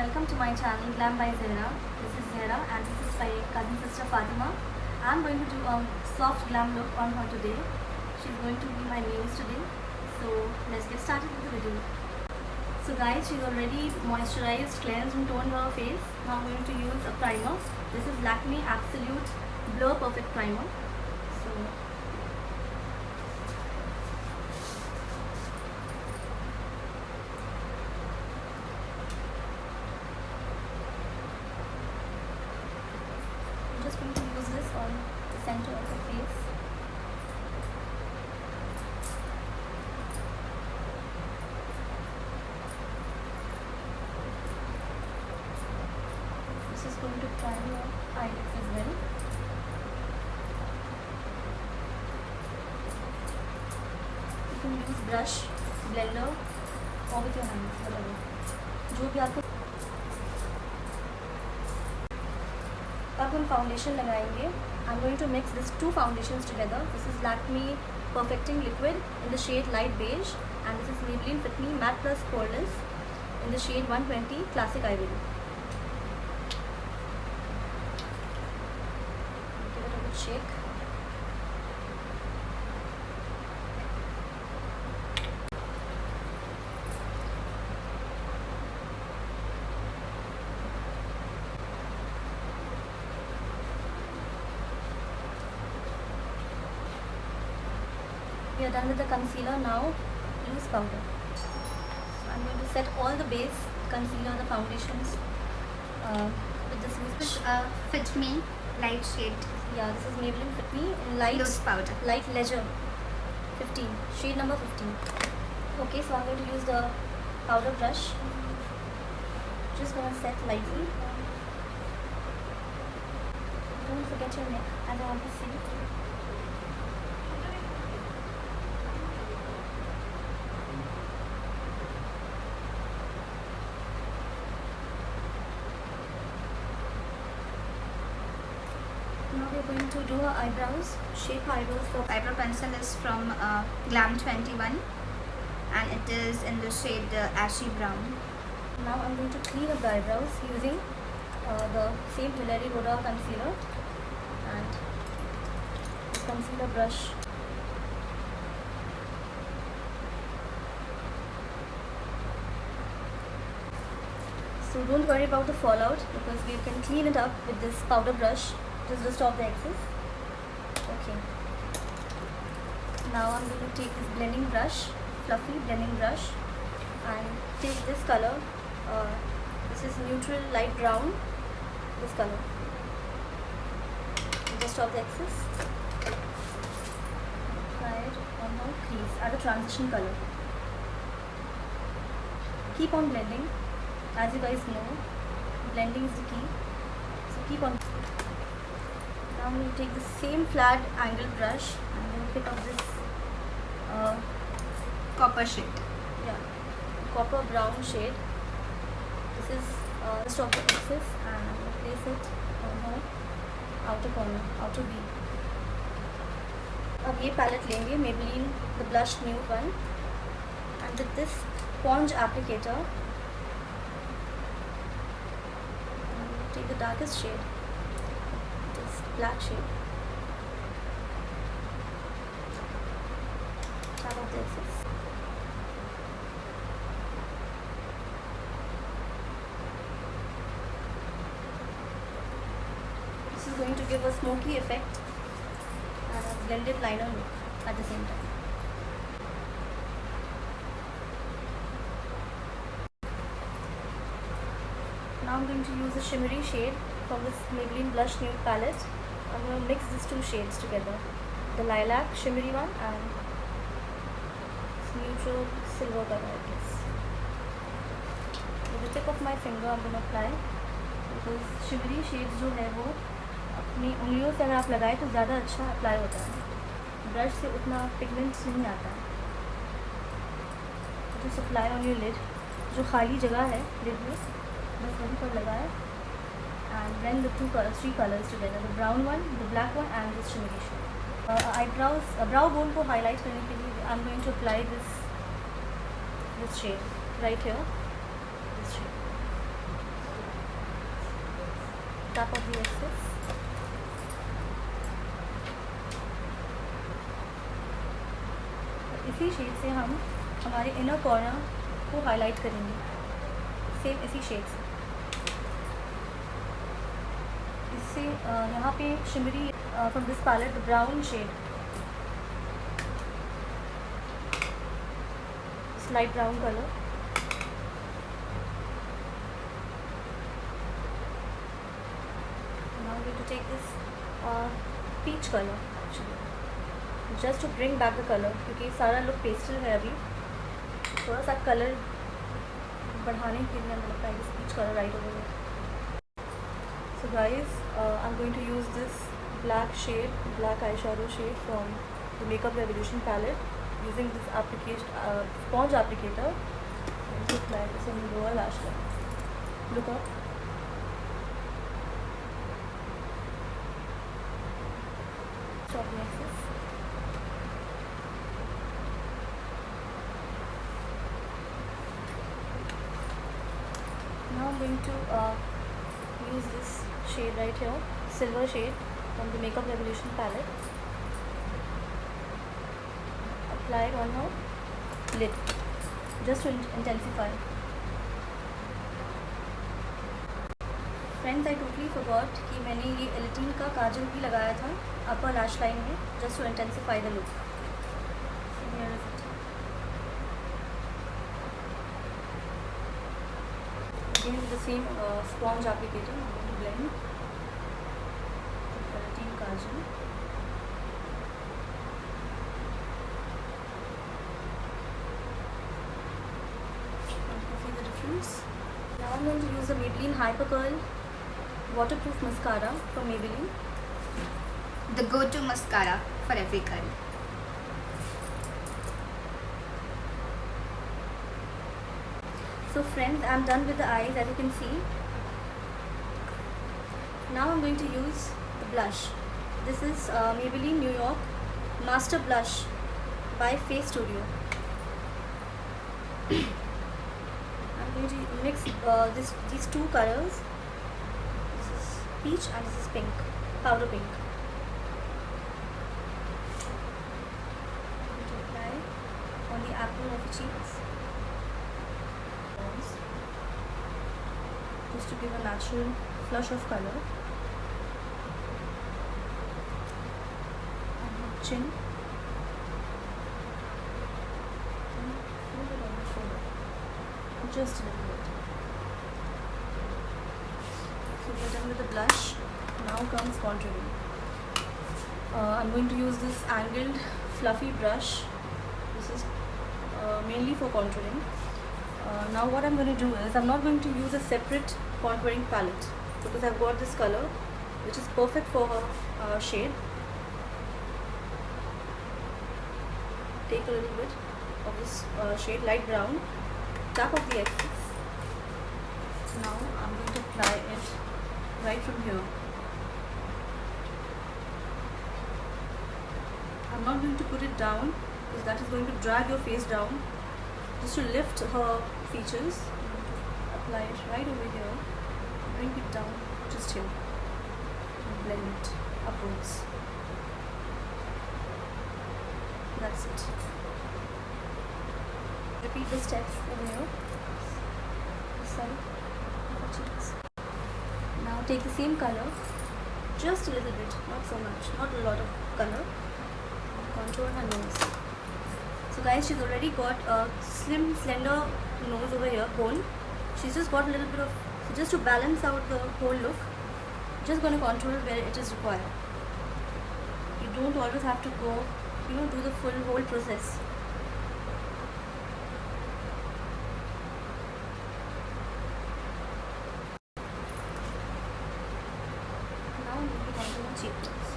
welcome to my channel Glam by Zehra. This is Zehra and this is my cousin sister Fatima. I'm going to do a soft glam look on her today. She's going to be my muse today. So let's get started with the video. So guys, she's already moisturized, cleansed and toned her face. Now I'm going to use a primer. This is Lakme Absolute Blur Perfect Primer. So I'm just going to use this on the center of the face. This is going to prime your eyelids as well. You can use brush, blender or with your hands, whatever. जो भी आपको अब हम foundation लगाएंगे. I'm going to mix these two foundations together. This is Lakme Perfecting Liquid in the shade Light Beige and this is Maybelline Fit Me Matte Plus Poreless in the shade 120 Classic Ivory. Give it a good shake. We are done with the concealer. Now loose powder. So I'm going to set all the base, concealer, the foundations with this loose. Fit Me light shade Yeah, this is Maybelline Fit Me in light loose powder. light leisure 15, shade number 15. Okay, so I'm going to use the powder brush. Just gonna set lightly. Don't forget your neck, as I want to see. Now we're going to do her eyebrows, shape her eyebrows for Eyebrow pencil is from Glam 21 and it is in the shade Ashy Brown. Now I'm going to clean up the eyebrows using the same Tulare Rhoda concealer and this concealer brush. So don't worry about the fallout because we can clean it up with this powder brush just to stop the excess. Okay. Now I'm going to take this blending brush, fluffy blending brush, and take this color. This is neutral light brown. This color. Just stop the excess. Apply it on the crease. Add a transition color. Keep on blending. As you guys know, blending is the key. So keep on. Now I'm going to take the same flat angled brush and then pick up this Copper shade. yeah, copper brown shade. This is just of the excess and I'm going to place it on her outer corner, outer V. अब ये palette लेंगे Maybelline the blush nude one and with this sponge applicator I'm going to take the darkest shade, this black shade. Tap off the excess. This is going to give a smoky effect and a blended liner look at the same time. Now I'm going to use a shimmery shade from this Maybelline Blush Nude palette. I'm going to mix these two shades together. The lilac shimmery one and this neutral silver color, I guess. With the tip of my finger I'm going to apply because shimmery shades जो है वो अपनी उंगलियों से अगर आप लगाए तो ज़्यादा अच्छा अप्लाई होता है. ब्रश से उतना पिगमेंट नहीं आता है. Just apply on your lid. जो खाली जगह है lid में बस वहीं पर लगाए and blend the three colors together, the brown one, the black one and this shimmery shade. Eyebrows, brow bone को highlight करने के लिए I'm going to apply this shade right here, this shade. tap of the excess. इसी shade से हम हमारे inner corner को highlight करेंगे, सेम इसी शेड से। इससे यहाँ पे shimmery from this palette brown shade, light brown colour. Now I'm going to take this peach color actually, just to bring back the color, क्योंकि सारा लुक पेस्टल है अभी, थोड़ा सा कलर बढ़ाने के लिए हमें लगता है this peach color right over here. So guys, I'm going to use this black shade, black eyeshadow shade from the Makeup Revolution palette, using this application sponge applicator, and to apply this on the lower lash line. Look up. Stop the excess. Now I'm going to use this shade right here, silver shade from the Makeup Revolution palette. Apply it on her lid, just to intensify. Friends, I totally forgot कि मैंने ये एलिटीन का काजल भी लगाया था अपर lash line में, just to intensify the look. So here is it. Again with the same sponge applicator, I'm going to blend the eletine kajal. You can see the difference. Now I'm going to use the Maybelline Hyper Curl waterproof mascara from Maybelline. The go-to mascara for every curl. So friends, I'm done with the eyes, as you can see. Now I'm going to use the blush. This is Maybelline New York Master Blush by Face Studio. I'm going to mix these two colors. This is peach and this is pink, powder pink. I'm going to apply on the apple of the cheeks, just to give a natural flush of color. On the chin. And a little bit on the shoulder. Just a little bit. So we're done with the blush. Now comes contouring. I'm going to use this angled fluffy brush. This is mainly for contouring. Now what I'm going to do is, I'm not going to use a separate contouring palette, because I've got this color which is perfect for her shade. Take a little bit of this shade, light brown, tap of the excess. Now I'm going to apply it right from here. I'm not going to put it down, because that is going to drag your face down. Just to lift her features, I'm going to apply it right over here, bring it down just here, and blend it upwards. That's it. Repeat the steps over here, this side of her cheeks. Now take the same color, just a little bit, not so much, not a lot of color, and contour her nose. So guys, she's already got a slim, slender nose over here, bone. She's just got a little bit of, so just to balance out the whole look, just going to contour where it is required. You don't always have to go, do the whole process. Now I'm going to contour my cheekbones.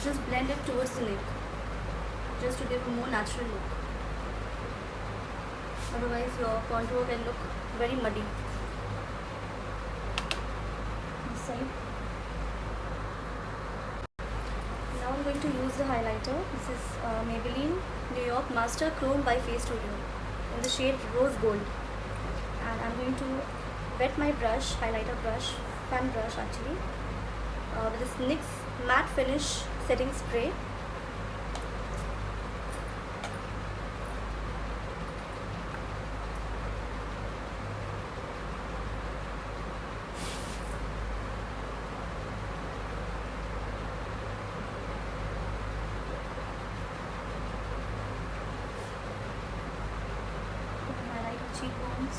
Just blend it towards the neck, just to give a more natural look. Otherwise your contour can look very muddy. This side. Now I'm going to use the highlighter. This is Maybelline New York Master Chrome by Face Studio in the shade Rose Gold. And I'm going to wet my brush, highlighter brush, fan brush actually, with this NYX Matte Finish Setting Spray. Cheekbones,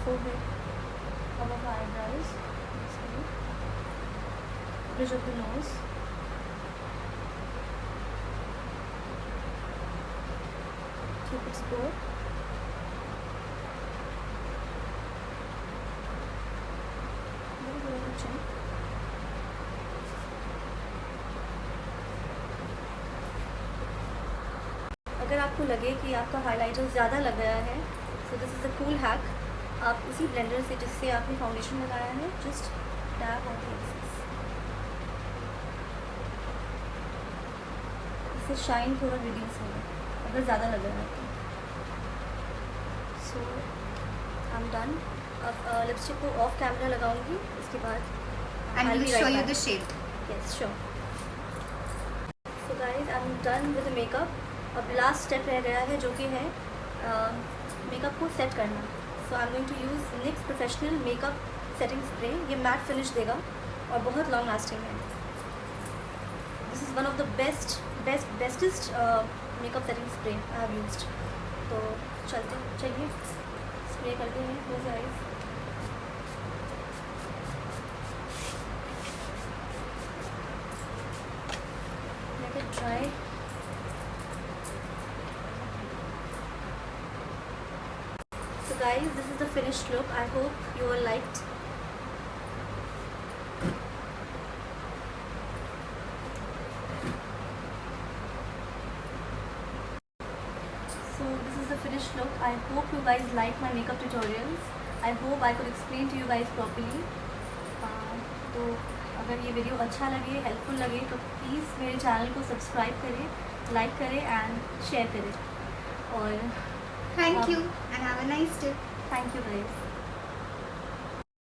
forehead, above the eyebrows, bridge of the nose, Cupid's bow, little bit of the chin. अगर आपको लगे कि आपका highlighter ज़्यादा लग गया है, so this is a cool hack. आप उसी ब्लेंडर से जिससे आपने फाउंडेशन लगाया है, just tap on the excess. इससे शाइन थोड़ा रिड्यूस होगा अगर ज़्यादा लग रहा है तो. So I am done. अब लिपस्टिक को ऑफ कैमरा लगाऊंगी, उसके बाद And we'll show you the shade. Yes, sure. So guys, I'm done with the makeup. अब लास्ट स्टेप रह गया है जो कि है मेकअप को सेट करना. So I am going to use NYX professional makeup setting spray. ये मैट फिनिश देगा और बहुत लॉन्ग लास्टिंग है. This is one of the bestest makeup setting spray I have used. तो चलिए स्प्रे करते हैं. Close your eyes. Let it dry. So guys, this is the finished look. I hope you all liked. So this is the finished look. I hope you guys like my makeup tutorials. I hope I could explain to you guys properly. तो अगर ये video अच्छा लगे, helpful लगे, तो please मेरे channel को subscribe करें, लाइक करें एंड शेयर करें. और Thank you and have a nice day. thank you guys.